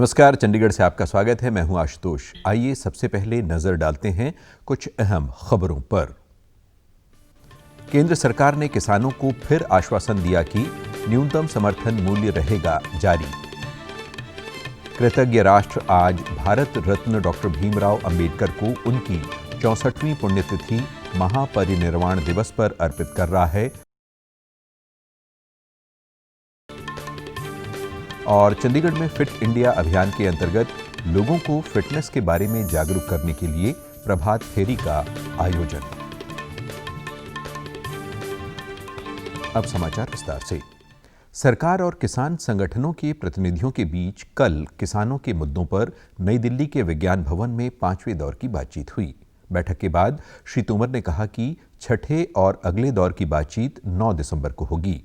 नमस्कार, चंडीगढ़ से आपका स्वागत है। मैं हूं आशुतोष। आइए सबसे पहले नजर डालते हैं कुछ अहम खबरों पर। केंद्र सरकार ने किसानों को फिर आश्वासन दिया कि न्यूनतम समर्थन मूल्य रहेगा जारी। कृतज्ञ राष्ट्र आज भारत रत्न डॉक्टर भीमराव अंबेडकर को उनकी 64वीं पुण्यतिथि महापरिनिर्वाण दिवस पर अर्पित कर रहा है। और चंडीगढ़ में फिट इंडिया अभियान के अंतर्गत लोगों को फिटनेस के बारे में जागरूक करने के लिए प्रभात फेरी का आयोजन। अब समाचार विस्तार से। सरकार और किसान संगठनों के प्रतिनिधियों के बीच कल किसानों के मुद्दों पर नई दिल्ली के विज्ञान भवन में 5वें दौर की बातचीत हुई। बैठक के बाद श्री तोमर ने कहा कि छठे और अगले दौर की बातचीत 9 दिसंबर को होगी।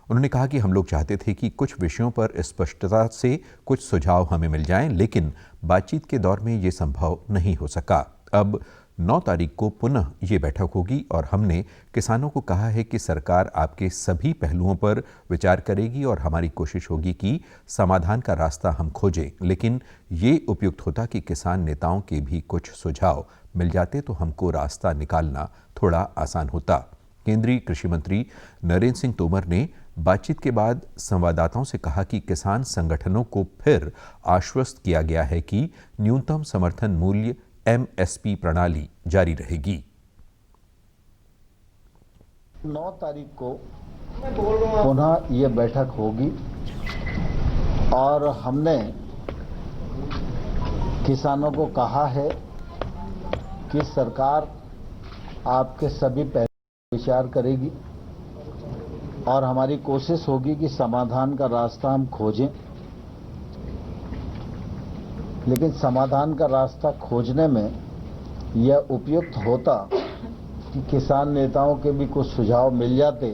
उन्होंने कहा कि हम लोग चाहते थे कि कुछ विषयों पर स्पष्टता से कुछ सुझाव हमें मिल जाएं, लेकिन बातचीत के दौर में ये संभव नहीं हो सका। अब 9 तारीख को पुनः ये बैठक होगी और हमने किसानों को कहा है कि सरकार आपके सभी पहलुओं पर विचार करेगी और हमारी कोशिश होगी कि समाधान का रास्ता हम खोजें, लेकिन ये उपयुक्त होता कि किसान नेताओं के भी कुछ सुझाव मिल जाते तो हमको रास्ता निकालना थोड़ा आसान होता। केंद्रीय कृषि मंत्री नरेंद्र सिंह तोमर ने बातचीत के बाद संवाददाताओं से कहा कि किसान संगठनों को फिर आश्वस्त किया गया है कि न्यूनतम समर्थन मूल्य एमएसपी प्रणाली जारी रहेगी। 9 तारीख को पुनः ये बैठक होगी और हमने किसानों को कहा है कि सरकार आपके सभी पहलू विचार करेगी और हमारी कोशिश होगी कि समाधान का रास्ता हम खोजें, लेकिन समाधान का रास्ता खोजने में यह उपयुक्त होता कि किसान नेताओं के भी कुछ सुझाव मिल जाते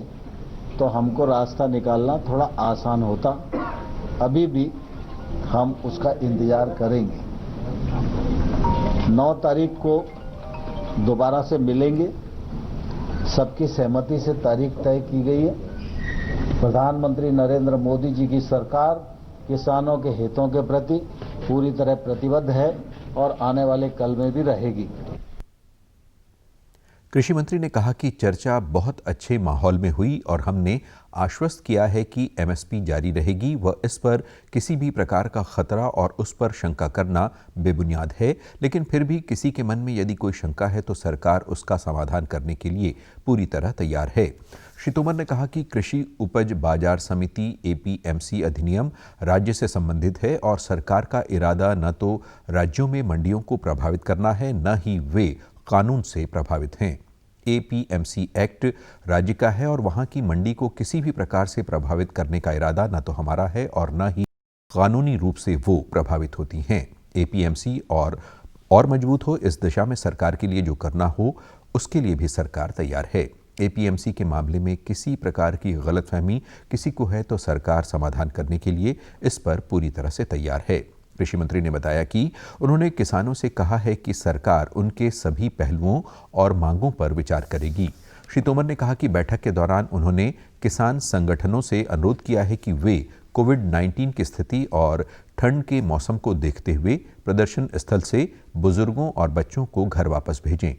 तो हमको रास्ता निकालना थोड़ा आसान होता। अभी भी हम उसका इंतजार करेंगे। 9 तारीख को दोबारा से मिलेंगे। सबकी सहमति से तारीख तय की गई है। प्रधानमंत्री नरेंद्र मोदी जी की सरकार किसानों के हितों के प्रति पूरी तरह प्रतिबद्ध है और आने वाले कल में भी रहेगी। कृषि मंत्री ने कहा कि चर्चा बहुत अच्छे माहौल में हुई और हमने आश्वस्त किया है कि एमएसपी जारी रहेगी व इस पर किसी भी प्रकार का खतरा और उस पर शंका करना बेबुनियाद है, लेकिन फिर भी किसी के मन में यदि कोई शंका है तो सरकार उसका समाधान करने के लिए पूरी तरह तैयार है। श्री तोमर ने कहा कि कृषि उपज बाजार समिति एपीएमसी अधिनियम राज्य से संबंधित है और सरकार का इरादा न तो राज्यों में मंडियों को प्रभावित करना है, न ही वे कानून से प्रभावित हैं। एपीएमसी एक्ट राज्य का है और वहां की मंडी को किसी भी प्रकार से प्रभावित करने का इरादा न तो हमारा है और न ही कानूनी रूप से वो प्रभावित होती हैं। एपीएमसी और मजबूत हो, इस दिशा में सरकार के लिए जो करना हो उसके लिए भी सरकार तैयार है। एपीएमसी के मामले में किसी प्रकार की गलतफहमी किसी को है तो सरकार समाधान करने के लिए इस पर पूरी तरह से तैयार है। कृषि मंत्री ने बताया कि उन्होंने किसानों से कहा है कि सरकार उनके सभी पहलुओं और मांगों पर विचार करेगी। श्री तोमर ने कहा कि बैठक के दौरान उन्होंने किसान संगठनों से अनुरोध किया है कि वे कोविड-19 की स्थिति और ठंड के मौसम को देखते हुए प्रदर्शन स्थल से बुजुर्गों और बच्चों को घर वापस भेजें।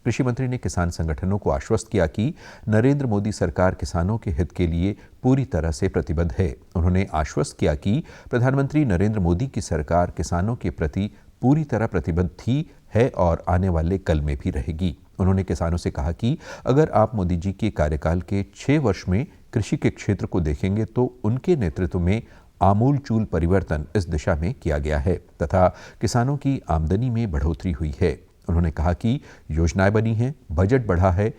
कृषि मंत्री ने किसान संगठनों को आश्वस्त किया कि नरेंद्र मोदी सरकार किसानों के हित के लिए पूरी तरह से प्रतिबद्ध है। उन्होंने आश्वस्त किया कि प्रधानमंत्री नरेंद्र मोदी की सरकार किसानों के प्रति पूरी तरह प्रतिबद्ध थी, है और आने वाले कल में भी रहेगी। उन्होंने किसानों से कहा कि अगर आप मोदी जी के कार्यकाल के 6 वर्ष में कृषि के क्षेत्र को देखेंगे तो उनके नेतृत्व में आमूलचूल परिवर्तन इस दिशा में किया गया है तथा किसानों की आमदनी में बढ़ोतरी हुई है। उन्होंने कहा कि योजनाएं बनी हैं, बजट बढ़ा है,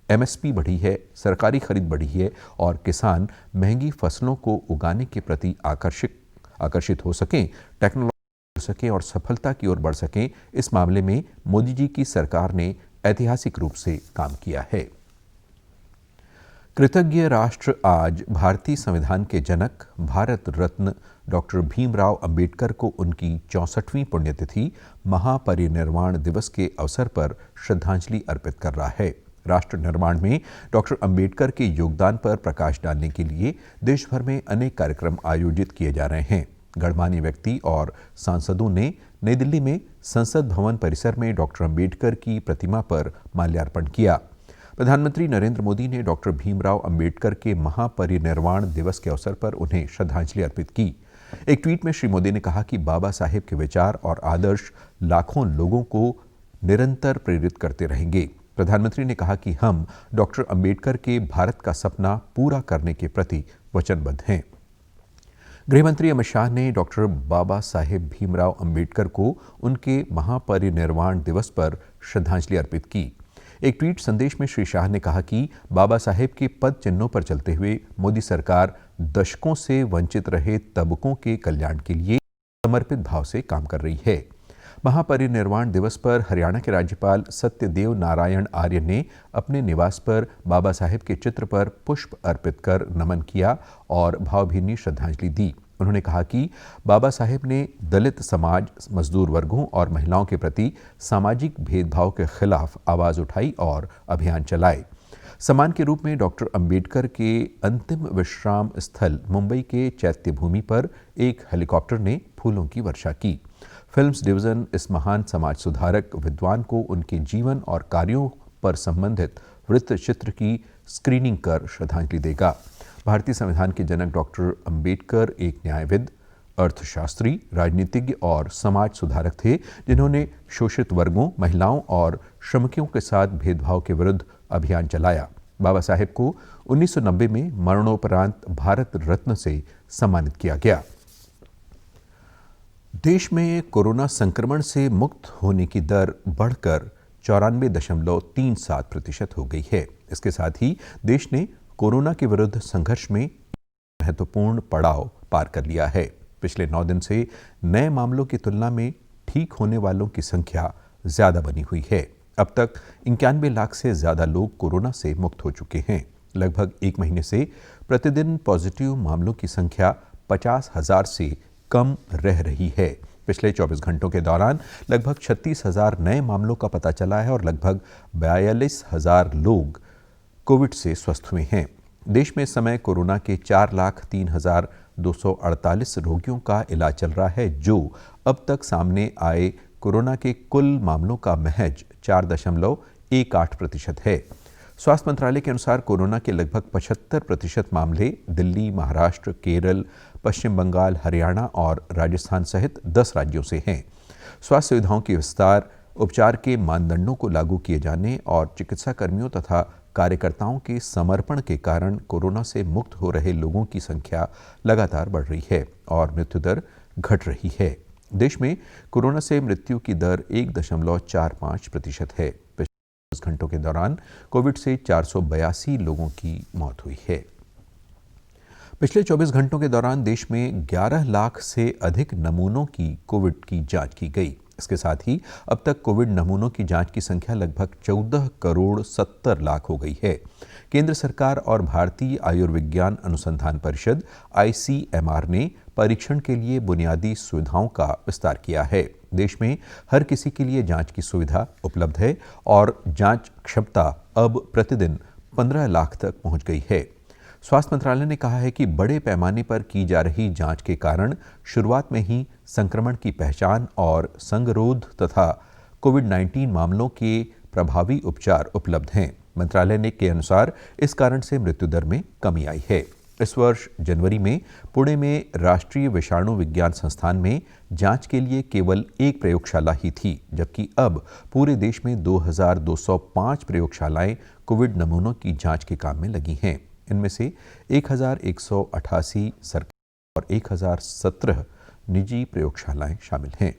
एमएसपी बढ़ी है, सरकारी खरीद बढ़ी है और किसान महंगी फसलों को उगाने के प्रति आकर्षित हो सकें, टेक्नोलॉजी हो सकें और सफलता की ओर बढ़ सकें। इस मामले में मोदी जी की सरकार ने ऐतिहासिक रूप से काम किया है। कृतज्ञ राष्ट्र आज भारतीय संविधान के जनक भारत रत्न डॉक्टर भीमराव अंबेडकर को उनकी 64वीं पुण्यतिथि महापरिनिर्वाण दिवस के अवसर पर श्रद्धांजलि अर्पित कर रहा है। राष्ट्र निर्माण में डॉक्टर अंबेडकर के योगदान पर प्रकाश डालने के लिए देश भर में अनेक कार्यक्रम आयोजित किए जा रहे हैं। गणमान्य व्यक्ति और सांसदों ने नई दिल्ली में संसद भवन परिसर में डॉक्टर अंबेडकर की प्रतिमा पर माल्यार्पण किया। प्रधानमंत्री नरेंद्र मोदी ने डॉक्टर भीमराव अंबेडकर के महापरिनिर्वाण दिवस के अवसर पर उन्हें श्रद्धांजलि अर्पित की। एक ट्वीट में श्री मोदी ने कहा कि बाबा साहेब के विचार और आदर्श लाखों लोगों को निरंतर प्रेरित करते रहेंगे। प्रधानमंत्री ने कहा कि हम डॉक्टर अंबेडकर के भारत का सपना पूरा करने के प्रति वचनबद्ध हैं। गृह मंत्री अमित शाह ने डॉक्टर बाबा साहेब भीमराव अंबेडकर को उनके महापरिनिर्वाण दिवस पर श्रद्धांजलि अर्पित की। एक ट्वीट संदेश में श्री शाह ने कहा कि बाबा साहेब के पद चिन्हों पर चलते हुए मोदी सरकार दशकों से वंचित रहे तबकों के कल्याण के लिए समर्पित भाव से काम कर रही है। महापरिनिर्वाण दिवस पर हरियाणा के राज्यपाल सत्यदेव नारायण आर्य ने अपने निवास पर बाबा साहेब के चित्र पर पुष्प अर्पित कर नमन किया और भावभीनी श्रद्धांजलि दी। उन्होंने कहा कि बाबा साहेब ने दलित समाज, मजदूर वर्गों और महिलाओं के प्रति सामाजिक भेदभाव के खिलाफ आवाज उठाई और अभियान चलाए। सम्मान के रूप में डॉक्टर अंबेडकर के अंतिम विश्राम स्थल मुंबई के चैत्य भूमि पर एक हेलीकॉप्टर ने फूलों की वर्षा की। फिल्म्स डिवीजन इस महान समाज सुधारक विद्वान को उनके जीवन और कार्यों पर संबंधित वृत्त चित्र की स्क्रीनिंग कर श्रद्धांजलि देगा। भारतीय संविधान के जनक डॉक्टर अंबेडकर एक न्यायविद, अर्थशास्त्री, राजनीतिज्ञ और समाज सुधारक थे, जिन्होंने शोषित वर्गों, महिलाओं और श्रमिकों के साथ भेदभाव के विरुद्ध अभियान चलाया। बाबा साहेब को 1990 में मरणोपरांत भारत रत्न से सम्मानित किया गया। देश में कोरोना संक्रमण से मुक्त होने की दर बढ़कर 94.37% हो गई है। इसके साथ ही देश ने कोरोना के विरुद्ध संघर्ष में महत्वपूर्ण पड़ाव पार कर लिया है। पिछले 9 दिन से नए मामलों की तुलना में ठीक होने वालों की संख्या ज्यादा बनी हुई है। अब तक 91 लाख से ज्यादा लोग कोरोना से मुक्त हो चुके हैं। लगभग एक महीने से प्रतिदिन पॉजिटिव मामलों की संख्या 50,000 से कम रह रही है। पिछले 24 घंटों के दौरान लगभग 36,000 नए मामलों का पता चला है और लगभग 42,000 लोग कोविड से स्वस्थ हुए हैं। देश में इस समय कोरोना के 4,03,248 रोगियों का इलाज चल रहा है, जो अब तक सामने आए कोरोना के कुल मामलों का महज 4.18% है। स्वास्थ्य मंत्रालय के अनुसार कोरोना के लगभग 75% मामले दिल्ली, महाराष्ट्र, केरल, पश्चिम बंगाल, हरियाणा और राजस्थान सहित 10 राज्यों से हैं। स्वास्थ्य सुविधाओं की विस्तार, उपचार के मानदंडों को लागू किए जाने और चिकित्सा कर्मियों तथा कार्यकर्ताओं के समर्पण के कारण कोरोना से मुक्त हो रहे लोगों की संख्या लगातार बढ़ रही है और मृत्यु दर घट रही है। देश में कोरोना से मृत्यु की दर 1.45% है। पिछले 24 घंटों के दौरान कोविड से 482 लोगों की मौत हुई है। पिछले 24 घंटों के दौरान देश में 11 लाख से अधिक नमूनों की कोविड की जांच की गई। इसके साथ ही अब तक कोविड नमूनों की जांच की संख्या लगभग 14 करोड़ 70 लाख हो गई है। केंद्र सरकार और भारतीय आयुर्विज्ञान अनुसंधान परिषद ICMR ने परीक्षण के लिए बुनियादी सुविधाओं का विस्तार किया है। देश में हर किसी के लिए जांच की सुविधा उपलब्ध है और जांच क्षमता अब प्रतिदिन 15 लाख तक पहुंच गई है। स्वास्थ्य मंत्रालय ने कहा है कि बड़े पैमाने पर की जा रही जांच के कारण शुरुआत में ही संक्रमण की पहचान और संगरोध तथा कोविड-19 मामलों के प्रभावी उपचार उपलब्ध हैं। मंत्रालय के अनुसार इस कारण से मृत्यु दर में कमी आई है। इस वर्ष जनवरी में पुणे में राष्ट्रीय विषाणु विज्ञान संस्थान में जांच के लिए केवल एक प्रयोगशाला ही थी, जबकि अब पूरे देश में 2,205 प्रयोगशालाएं कोविड नमूनों की जांच के काम में लगी हैं। इनमें से 1,188 सरकारी और 1,017 निजी प्रयोगशालाएं शामिल हैं।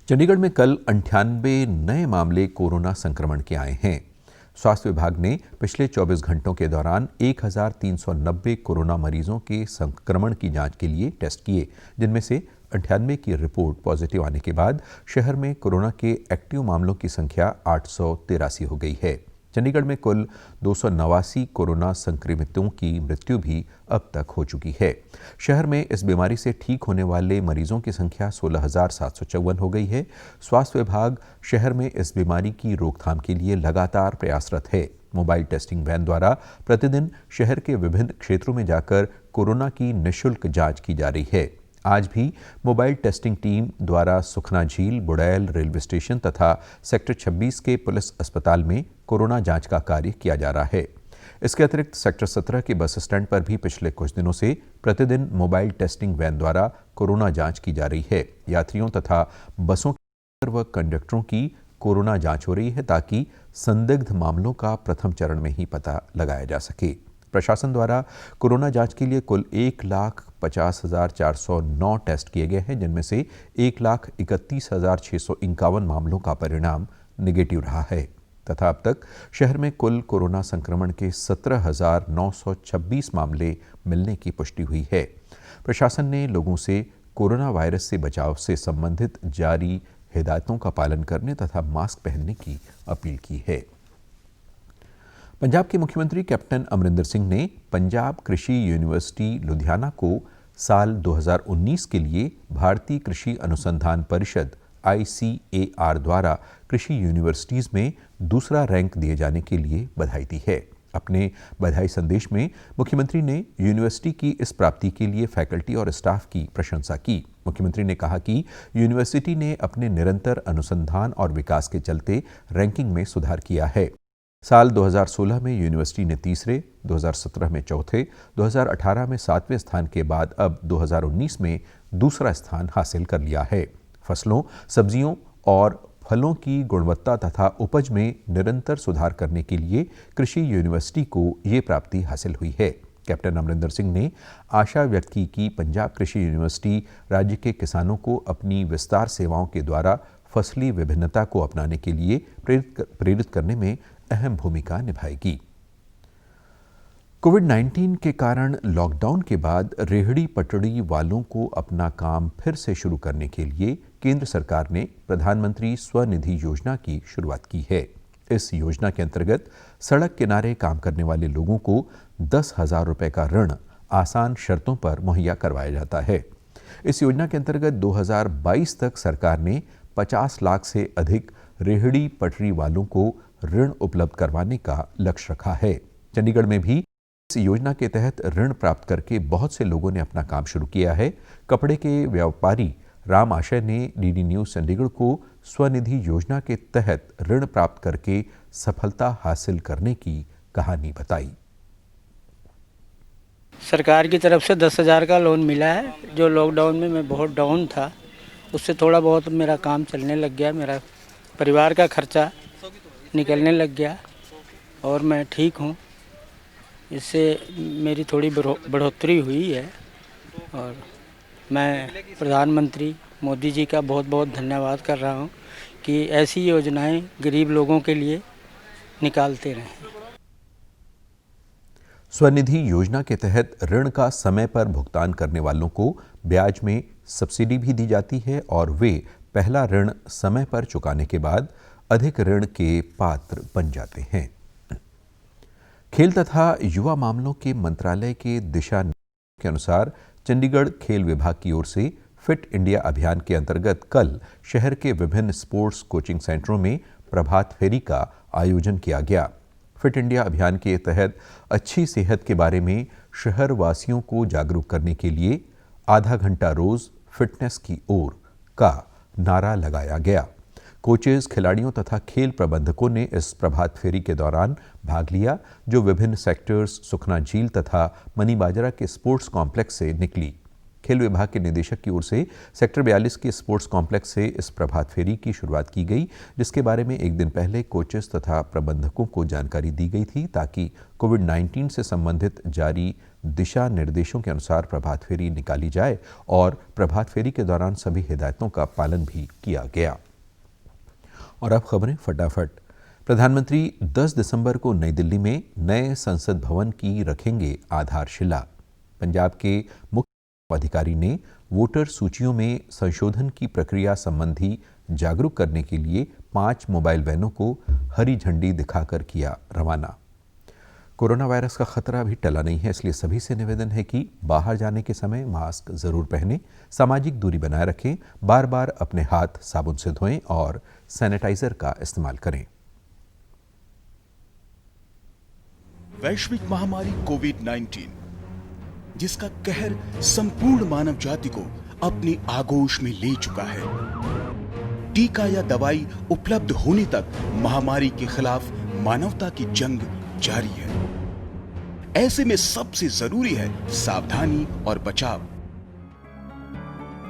चंडीगढ़ में कल 98 नए मामले कोरोना संक्रमण के आए हैं। स्वास्थ्य विभाग ने पिछले 24 घंटों के दौरान 1,390 कोरोना मरीजों के संक्रमण की जांच के लिए टेस्ट किए, जिनमें से 98 की रिपोर्ट पॉजिटिव आने के बाद शहर में कोरोना के एक्टिव मामलों की संख्या 883 हो गई है। चंडीगढ़ में कुल 289 कोरोना संक्रमितों की मृत्यु भी अब तक हो चुकी है। शहर में इस बीमारी से ठीक होने वाले मरीजों की संख्या 16,754 हो गई है। स्वास्थ्य विभाग शहर में इस बीमारी की रोकथाम के लिए लगातार प्रयासरत है। मोबाइल टेस्टिंग वैन द्वारा प्रतिदिन शहर के विभिन्न क्षेत्रों में जाकर कोरोना की निःशुल्क जांच की जा रही है। आज भी मोबाइल टेस्टिंग टीम द्वारा सुखना झील, बुड़ैल रेलवे स्टेशन तथा सेक्टर 26 के पुलिस अस्पताल में कोरोना जांच का कार्य किया जा रहा है। इसके अतिरिक्त सेक्टर 17 के बस स्टैंड पर भी पिछले कुछ दिनों से प्रतिदिन मोबाइल टेस्टिंग वैन द्वारा कोरोना जांच की जा रही है। यात्रियों तथा बसों व कंडक्टरों की कोरोना जांच हो रही है ताकि संदिग्ध मामलों का प्रथम चरण में ही पता लगाया जा सके। प्रशासन द्वारा कोरोना जांच के लिए कुल 1,50,409 टेस्ट किए गए हैं, जिनमें से 1,31,651 मामलों का परिणाम नेगेटिव रहा है तथा अब तक शहर में कुल कोरोना संक्रमण के 17,926 मामले मिलने की पुष्टि हुई है। प्रशासन ने लोगों से कोरोना वायरस से बचाव से संबंधित जारी हिदायतों का पालन करने तथा मास्क पहनने की अपील की है। पंजाब के मुख्यमंत्री कैप्टन अमरिंदर सिंह ने पंजाब कृषि यूनिवर्सिटी लुधियाना को साल 2019 के लिए भारतीय कृषि अनुसंधान परिषद ICAR द्वारा कृषि यूनिवर्सिटीज़ में दूसरा रैंक दिए जाने के लिए बधाई दी है। अपने बधाई संदेश में मुख्यमंत्री ने यूनिवर्सिटी की इस प्राप्ति के लिए फैकल्टी और स्टाफ की प्रशंसा की। मुख्यमंत्री ने कहा कि यूनिवर्सिटी ने अपने निरंतर अनुसंधान और विकास के चलते रैंकिंग में सुधार किया है। साल 2016 में यूनिवर्सिटी ने तीसरे, 2017 में चौथे, 2018 में 7वें स्थान के बाद अब 2019 में दूसरा स्थान हासिल कर लिया है। फसलों, सब्जियों और फलों की गुणवत्ता तथा उपज में निरंतर सुधार करने के लिए कृषि यूनिवर्सिटी को ये प्राप्ति हासिल हुई है। कैप्टन अमरिंदर सिंह ने आशा व्यक्त की कि पंजाब कृषि यूनिवर्सिटी राज्य के किसानों को अपनी विस्तार सेवाओं के द्वारा फसली विभिन्नता को अपनाने के लिए प्रेरित करने में अहम भूमिका निभाएगी। कोविड-19 के कारण लॉकडाउन के बाद रेहड़ी पटड़ी वालों को अपना काम फिर से शुरू करने के लिए केंद्र सरकार ने प्रधानमंत्री स्वनिधि योजना की शुरुआत की है। इस योजना के अंतर्गत सड़क किनारे काम करने वाले लोगों को 10,000 रुपए का ऋण आसान शर्तों पर मुहैया करवाया जाता है। इस योजना के अंतर्गत 2022 तक सरकार ने 50 लाख से अधिक रेहड़ी पटरी वालों को ऋण उपलब्ध करवाने का लक्ष्य रखा है। चंडीगढ़ में भी इस योजना के तहत ऋण प्राप्त करके बहुत से लोगों ने अपना काम शुरू किया है। कपड़े के व्यापारी राम आशय ने डीडी न्यूज़ चंडीगढ़ को स्वनिधि योजना के तहत ऋण प्राप्त करके सफलता हासिल करने की कहानी बताई। सरकार की तरफ से 10,000 का लोन मिला है। जो लॉकडाउन में मैं बहुत डाउन था, उससे थोड़ा बहुत मेरा काम चलने लग गया, मेरा परिवार का खर्चा निकलने लग गया और मैं ठीक हूँ। इससे मेरी थोड़ी बढ़ोतरी हुई है और मैं प्रधानमंत्री मोदी जी का बहुत बहुत धन्यवाद कर रहा हूँ कि ऐसी योजनाएं गरीब लोगों के लिए निकालते रहें। स्वनिधि योजना के तहत ऋण का समय पर भुगतान करने वालों को ब्याज में सब्सिडी भी दी जाती है और वे पहला ऋण समय पर चुकाने के बाद अधिक ऋण के पात्र बन जाते हैं। खेल तथा युवा मामलों के मंत्रालय के दिशा निर्देशों के अनुसार चंडीगढ़ खेल विभाग की ओर से फिट इंडिया अभियान के अंतर्गत कल शहर के विभिन्न स्पोर्ट्स कोचिंग सेंटरों में प्रभात फेरी का आयोजन किया गया। फिट इंडिया अभियान के तहत अच्छी सेहत के बारे में शहर वासियों को जागरूक करने के लिए आधा घंटा रोज फिटनेस की ओर का नारा लगाया गया। कोचेज, खिलाड़ियों तथा खेल प्रबंधकों ने इस प्रभात फेरी के दौरान भाग लिया, जो विभिन्न सेक्टर्स, सुखना झील तथा मनी बाजरा के स्पोर्ट्स कॉम्प्लेक्स से निकली। खेल विभाग के निदेशक की ओर से सेक्टर 42 के स्पोर्ट्स कॉम्प्लेक्स से इस प्रभात फेरी की शुरुआत की गई, जिसके बारे में एक दिन पहले कोचेस तथा प्रबंधकों को जानकारी दी गई थी ताकि कोविड-19 से संबंधित जारी दिशा निर्देशों के अनुसार प्रभात फेरी निकाली जाए और प्रभात फेरी के दौरान सभी हिदायतों का पालन भी किया गया। और अब खबरें फटाफट। प्रधानमंत्री 10 दिसंबर को नई दिल्ली में नए संसद भवन की रखेंगे आधारशिला। पंजाब के मुख्य अधिकारी ने वोटर सूचियों में संशोधन की प्रक्रिया संबंधी जागरूक करने के लिए 5 मोबाइल वैनों को हरी झंडी दिखाकर किया रवाना। कोरोना वायरस का खतरा अभी टला नहीं है, इसलिए सभी से निवेदन है कि बाहर जाने के समय मास्क जरूर पहनें, सामाजिक दूरी बनाए रखें, बार बार अपने हाथ साबुन से धोएं और सैनिटाइजर का इस्तेमाल करें। वैश्विक महामारी कोविड-19, जिसका कहर संपूर्ण मानव जाति को अपने आगोश में ले चुका है। टीका या दवाई उपलब्ध होने तक महामारी के खिलाफ मानवता की जंग जारी है। ऐसे में सबसे जरूरी है सावधानी और बचाव।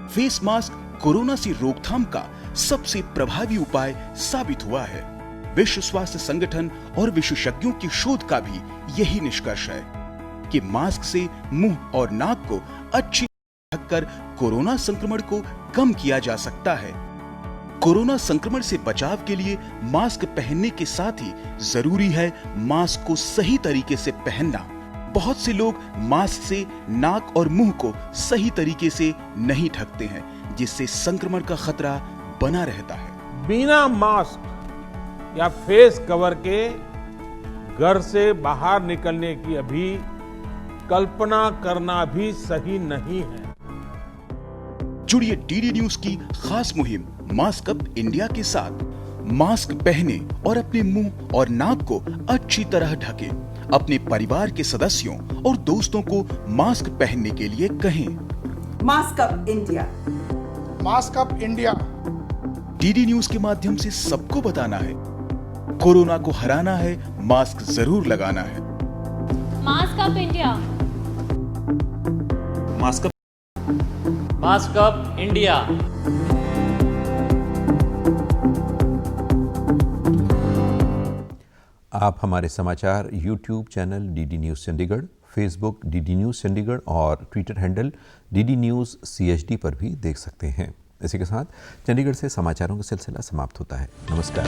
फेस मास्क कोरोना से रोकथाम का सबसे प्रभावी उपाय साबित हुआ है। विश्व स्वास्थ्य संगठन और विशेषज्ञों की शोध का भी यही निष्कर्ष है कि मास्क से मुंह और नाक को अच्छी तरह ढककर कोरोना संक्रमण को कम किया जा सकता है। कोरोना संक्रमण से बचाव के लिए मास्क पहनने के साथ ही जरूरी है मास्क को सही तरीके से पहनना। बहुत से लोग मास्क से नाक और मुंह को सही तरीके से नहीं ढकते हैं, जिससे संक्रमण का खतरा बना रहता है। बिना मास्क या फेस कवर के घर से बाहर निकलने की अभी कल्पना करना भी सही नहीं है। जुड़िए डीडी न्यूज की खास मुहिम मास्क अप इंडिया के साथ। मास्क पहने और अपने मुंह और नाक को अच्छी तरह ढकें। अपने परिवार के सदस्यों और दोस्तों को मास्क पहनने के लिए कहें। Mask up India. Mask up India. DD news के माध्यम से सबको बताना है, कोरोना को हराना है, मास्क जरूर लगाना है। Mask up India. Mask up India. आप हमारे समाचार YouTube channel DD news Chandigarh, Facebook DD news Chandigarh और Twitter handle DD news CHD पर भी देख सकते हैं। इसी के साथ चंडीगढ़ से समाचारों का सिलसिला समाप्त होता है। नमस्कार।